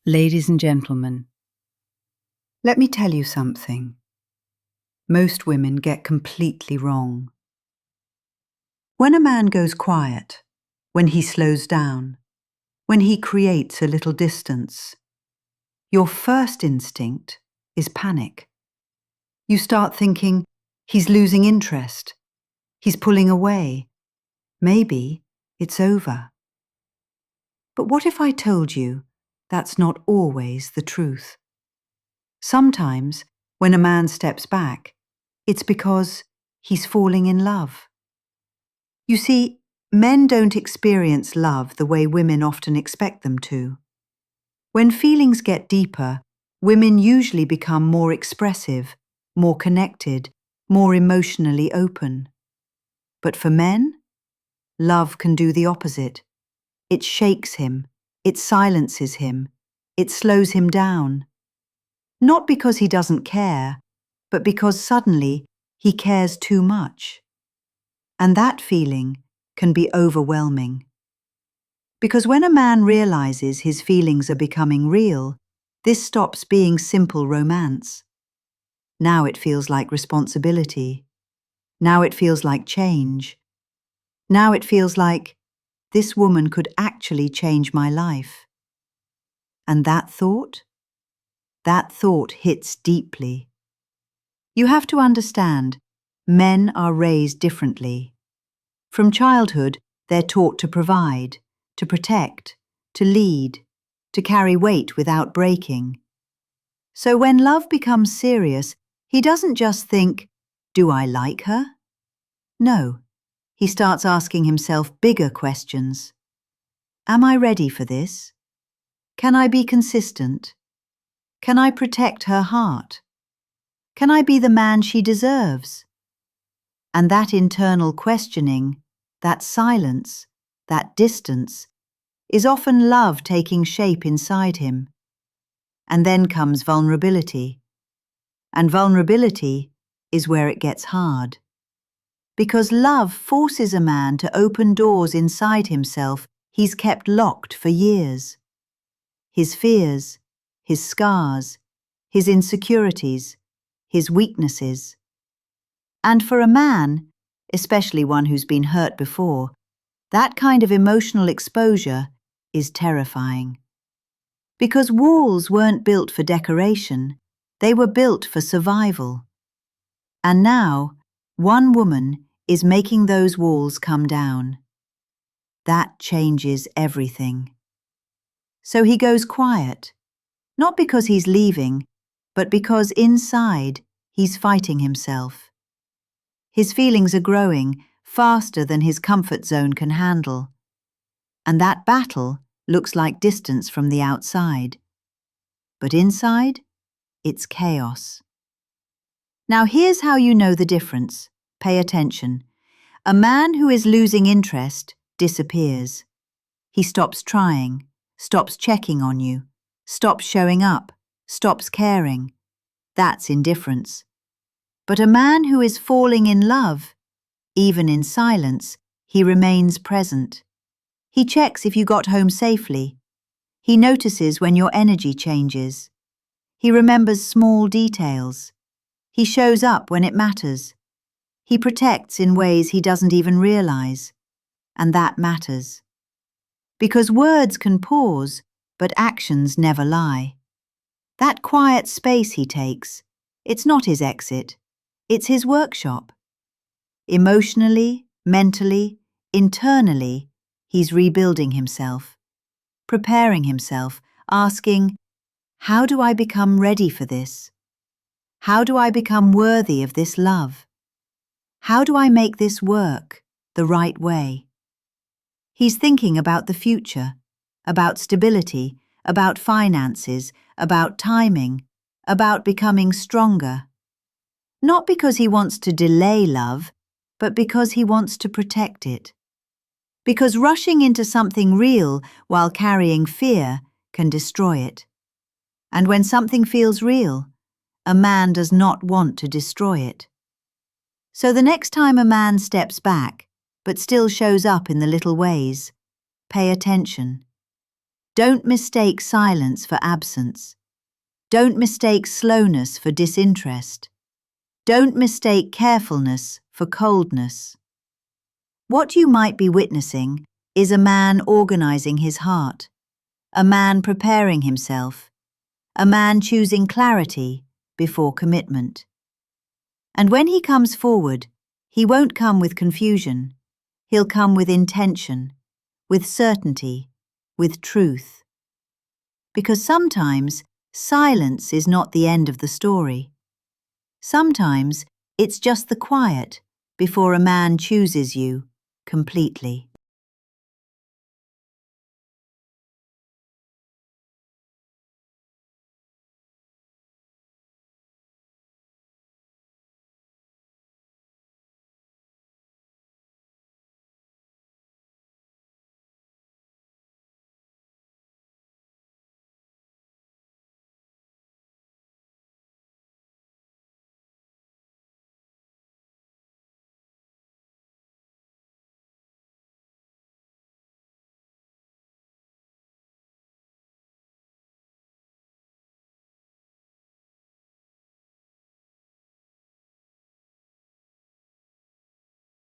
Ladies and gentlemen, let me tell you something most women get completely wrong. When a man goes quiet, when he slows down, when he creates a little distance, your first instinct is panic. You start thinking, he's losing interest, he's pulling away, maybe it's over. But what if I told you that's not always the truth? Sometimes, when a man steps back, it's because he's falling in love. You see, men don't experience love the way women often expect them to. When feelings get deeper, women usually become more expressive, more connected, more emotionally open. But for men, love can do the opposite. It shakes him, it silences him, it slows him down. Not because he doesn't care, but because suddenly he cares too much. And that feeling can be overwhelming. Because when a man realizes his feelings are becoming real, this stops being simple romance. Now it feels like responsibility. Now it feels like change. Now it feels like this woman could actually change my life. And that thought hits deeply. You have to understand, men are raised differently. From childhood, they're taught to provide, to protect, to lead, to carry weight without breaking. So when love becomes serious, he doesn't just think, do I like her? No, he starts asking himself bigger questions. Am I ready for this? Can I be consistent? Can I protect her heart? Can I be the man she deserves? And that internal questioning, that silence, that distance, is often love taking shape inside him. And then comes vulnerability. And vulnerability is where it gets hard. Because love forces a man to open doors inside himself he's kept locked for years. His fears, his scars, his insecurities, his weaknesses. And for a man, especially one who's been hurt before, that kind of emotional exposure is terrifying. Because walls weren't built for decoration, they were built for survival. And now, one woman is making those walls come down. That changes everything. So he goes quiet, not because he's leaving, but because inside he's fighting himself. His feelings are growing faster than his comfort zone can handle. And that battle looks like distance from the outside. But inside, it's chaos. Now here's how you know the difference. Pay attention. A man who is losing interest disappears. He stops trying, stops checking on you, stops showing up, stops caring. That's indifference. But a man who is falling in love, even in silence, he remains present. He checks if you got home safely. He notices when your energy changes. He remembers small details. He shows up when it matters. He protects in ways he doesn't even realize. And that matters. Because words can pause, but actions never lie. That quiet space he takes, it's not his exit. It's his workshop. Emotionally, mentally, internally, he's rebuilding himself, preparing himself, asking, how do I become ready for this? How do I become worthy of this love? How do I make this work the right way? He's thinking about the future, about stability, about finances, about timing, about becoming stronger. Not because he wants to delay love, but because he wants to protect it. Because rushing into something real while carrying fear can destroy it. And when something feels real, a man does not want to destroy it. So the next time a man steps back, but still shows up in the little ways, pay attention. Don't mistake silence for absence. Don't mistake slowness for disinterest. Don't mistake carefulness for coldness. What you might be witnessing is a man organizing his heart, a man preparing himself, a man choosing clarity before commitment. And when he comes forward, he won't come with confusion. He'll come with intention, with certainty, with truth. Because sometimes silence is not the end of the story. Sometimes it's just the quiet before a man chooses you completely.